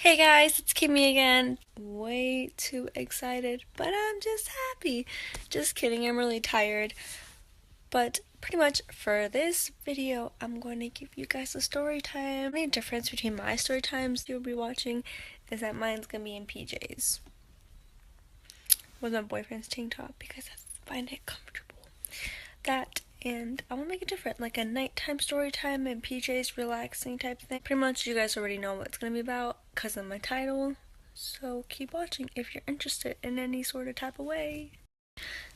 Hey guys, it's Kimmy again. Way too excited, but I'm just happy. Just kidding, I'm really tired. But pretty much for this video, I'm going to give you guys a story time. The only difference between my story times you'll be watching is that mine's gonna be in PJs with my boyfriend's tank top because I find it comfortable. That and I want to make it different, like a nighttime story time and PJs relaxing type thing. Pretty much you guys already know what it's going to be about because of my title, so keep watching if you're interested in any sort of type of way.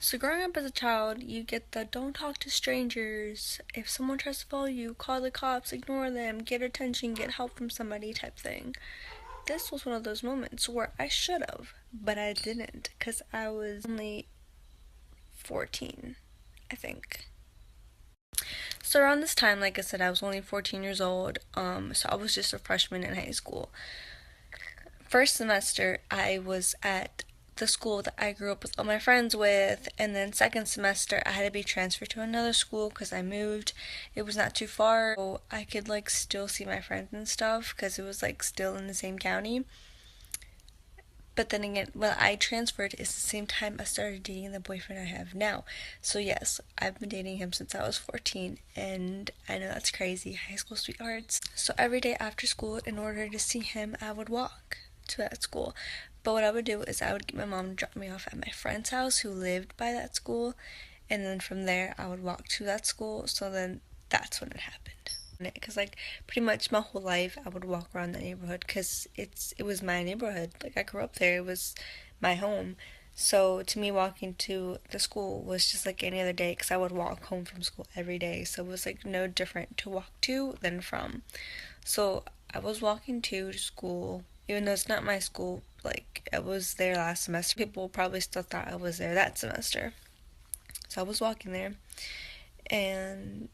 So growing up as a child, you get the don't talk to strangers, if someone tries to follow you, call the cops, ignore them, get attention, get help from somebody type thing. This was one of those moments where I should have, but I didn't because I was only 14, I think. So around this time, like I said, I was only 14 years old, so I was just a freshman in high school. First semester, I was at the school that I grew up with all my friends with, and then second semester, I had to be transferred to another school because I moved. It was not too far, so I could like still see my friends and stuff because it was like still in the same county. But then again, when I transferred, it's the same time I started dating the boyfriend I have now. So yes, I've been dating him since I was 14, and I know that's crazy, high school sweethearts. So every day after school, in order to see him, I would walk to that school. But what I would do is I would get my mom to drop me off at my friend's house who lived by that school, and then from there I would walk to that school. So then that's when it happened. Because like pretty much my whole life I would walk around the neighborhood because it was my neighborhood. Like I grew up there, it was my home. So to me, walking to the school was just like any other day because I would walk home from school every day. So it was like no different to walk to than from. So I was walking to school, even though it's not my school. Like I was there last semester. People probably still thought I was there that semester. So I was walking there, and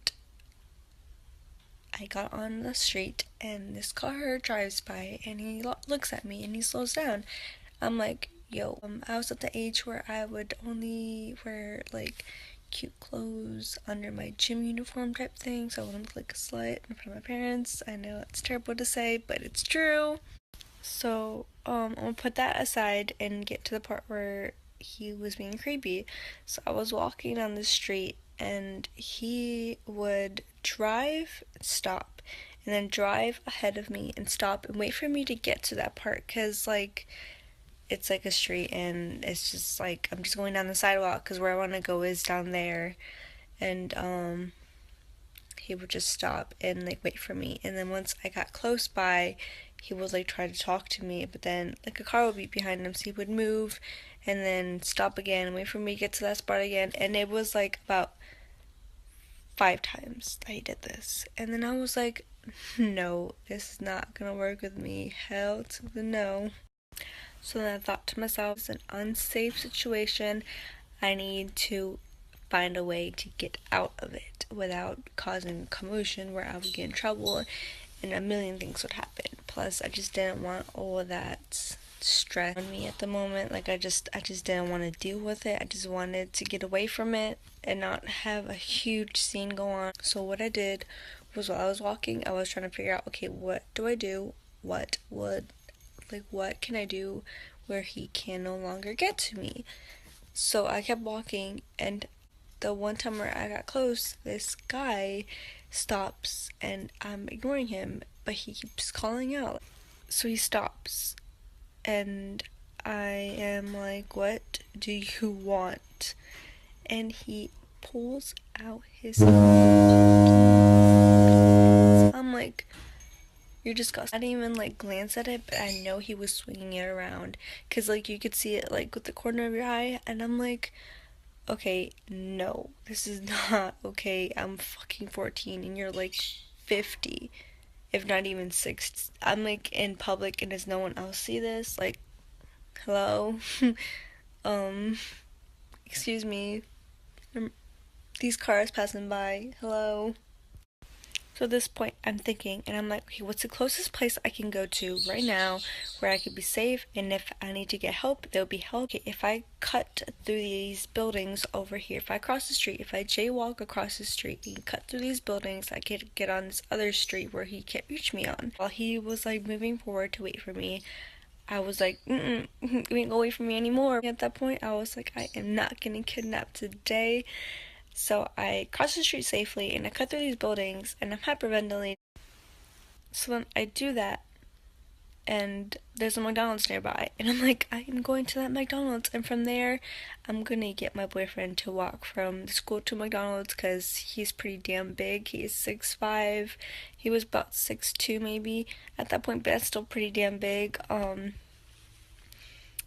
I got on the street and this car drives by and he looks at me and he slows down. I'm like, yo, I was at the age where I would only wear like cute clothes under my gym uniform type thing, so I wouldn't look like a slut in front of my parents. I know it's terrible to say, but it's true. So, I'm gonna put that aside and get to the part where he was being creepy. So I was walking on the street and he would drive, stop, and then drive ahead of me and stop and wait for me to get to that part because, like, it's like a street and it's just like I'm just going down the sidewalk because where I want to go is down there. And, he would just stop and like wait for me, and then once I got close by he would like try to talk to me, but then like a car would be behind him, so he would move and then stop again and wait for me to get to that spot again, and it was like about 5 times that he did this, and then I was like, no, this is not gonna work with me, hell to the no. So then I thought to myself, it's an unsafe situation, I need to find a way to get out of it without causing commotion where I would get in trouble and a million things would happen. Plus, I just didn't want all of that stress on me at the moment. Like I just didn't want to deal with it. I just wanted to get away from it and not have a huge scene go on. So what I did was while I was walking, I was trying to figure out, okay, what do I do? What can I do where he can no longer get to me? So I kept walking, and the one time where I got close, this guy stops and I'm ignoring him, but he keeps calling out. So he stops and I am like, what do you want? And he pulls out his phone. I'm like, you're disgusting. I didn't even like glance at it, but I know he was swinging it around because like you could see it like with the corner of your eye, and I'm like, okay, no, this is not okay. I'm fucking 14 and you're like 50, if not even 60. I'm like in public and does no one else see this? Like, hello? um, excuse me. These cars passing by. Hello? So at this point, I'm thinking, and I'm like, okay, what's the closest place I can go to right now where I could be safe? And if I need to get help, there'll be help. Okay, if I cut through these buildings over here, if I cross the street, if I jaywalk across the street and cut through these buildings, I could get on this other street where he can't reach me on. While he was like moving forward to wait for me, I was like, you ain't gonna wait for me anymore. At that point, I was like, I am not getting kidnapped today. So I crossed the street safely and I cut through these buildings and I'm hyperventilating. So then I do that and there's a McDonald's nearby and I'm like, I am going to that McDonald's, and from there I'm gonna get my boyfriend to walk from the school to McDonald's because he's pretty damn big. He's 6'5". He was about 6'2" maybe at that point, but that's still pretty damn big.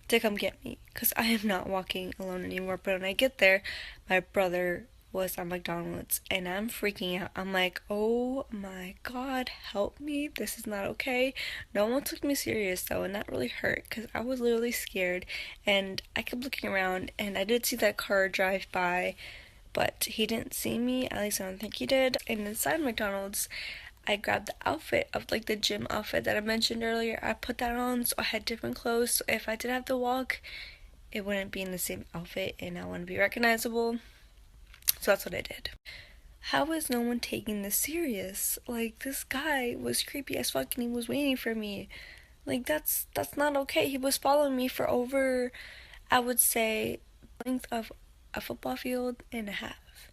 To come get me because I am not walking alone anymore. But when I get there, my brother was at McDonald's and I'm freaking out. I'm like, oh my god, help me. This is not okay. No one took me serious though, and that really hurt because I was literally scared. And I kept looking around and I did see that car drive by, but he didn't see me. At least I don't think he did. And inside McDonald's, I grabbed the outfit of like the gym outfit that I mentioned earlier. I put that on so I had different clothes. So if I did have to walk, it wouldn't be in the same outfit and I wouldn't be recognizable. So that's what I did. How is no one taking this serious? Like, this guy was creepy as fuck and he was waiting for me. Like, that's not okay. He was following me for over, I would say, length of a football field and a half.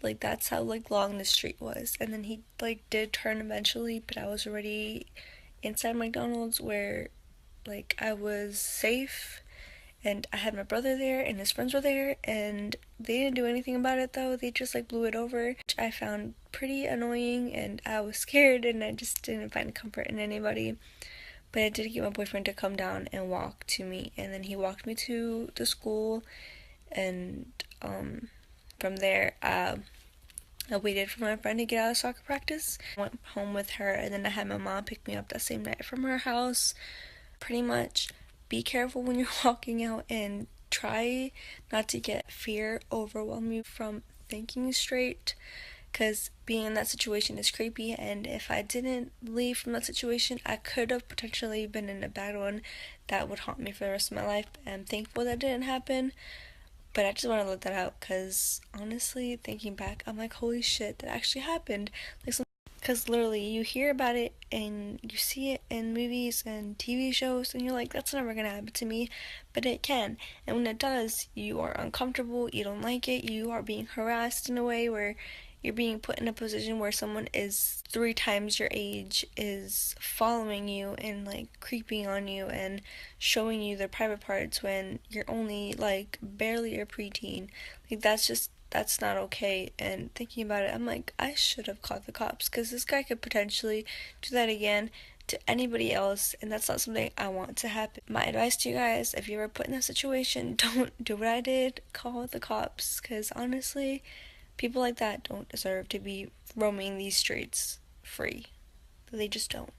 Like, that's how like long the street was. And then he like did turn eventually, but I was already inside McDonald's where like I was safe, and I had my brother there and his friends were there, and they didn't do anything about it though. They just like blew it over, which I found pretty annoying, and I was scared and I just didn't find comfort in anybody. But I did get my boyfriend to come down and walk to me, and then he walked me to the school, and from there I waited for my friend to get out of soccer practice, went home with her, and then I had my mom pick me up that same night from her house. Pretty much be careful when you're walking out and try not to get fear overwhelm you from thinking straight, because being in that situation is creepy, and if I didn't leave from that situation, I could have potentially been in a bad one that would haunt me for the rest of my life. I'm thankful that didn't happen. But I just want to let that out because honestly, thinking back, I'm like, holy shit, that actually happened. Like, because literally, you hear about it and you see it in movies and TV shows, and you're like, that's never gonna happen to me, but it can. And when it does, you are uncomfortable, you don't like it, you are being harassed in a way where you're being put in a position where someone is 3 times your age is following you and like creeping on you and showing you their private parts when you're only like barely a preteen. Like, that's not okay. And thinking about it, I'm like, I should have called the cops because this guy could potentially do that again to anybody else, and that's not something I want to happen. My advice to you guys, if you're ever put in that situation, don't do what I did. Call the cops, because honestly, people like that don't deserve to be roaming these streets free. They just don't.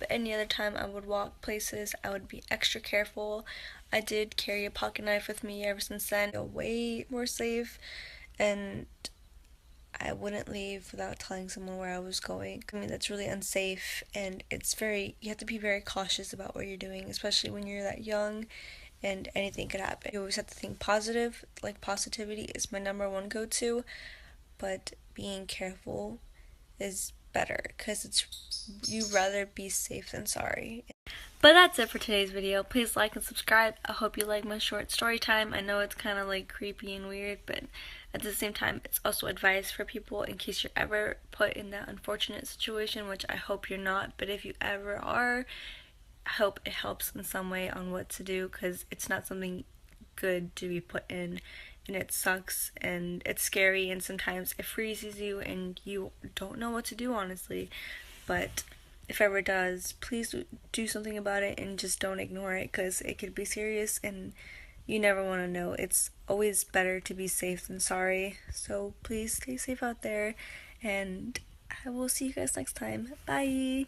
But any other time I would walk places, I would be extra careful. I did carry a pocket knife with me ever since then. I feel way more safe, and I wouldn't leave without telling someone where I was going. I mean, that's really unsafe, and you have to be very cautious about what you're doing, especially when you're that young and anything could happen. You always have to think positive. Like, positivity is my number one go-to, but being careful is better because you'd rather be safe than sorry. But that's it for today's video. Please like and subscribe. I hope you like my short story time. I know it's kind of like creepy and weird, but at the same time, it's also advice for people in case you're ever put in that unfortunate situation, which I hope you're not. But if you ever are, I hope it helps in some way on what to do, because it's not something good to be put in, and it sucks and it's scary, and sometimes it freezes you and you don't know what to do, honestly. But if ever does, please do something about it and just don't ignore it, because it could be serious and you never want to know. It's always better to be safe than sorry. So please stay safe out there, and I will see you guys next time. Bye!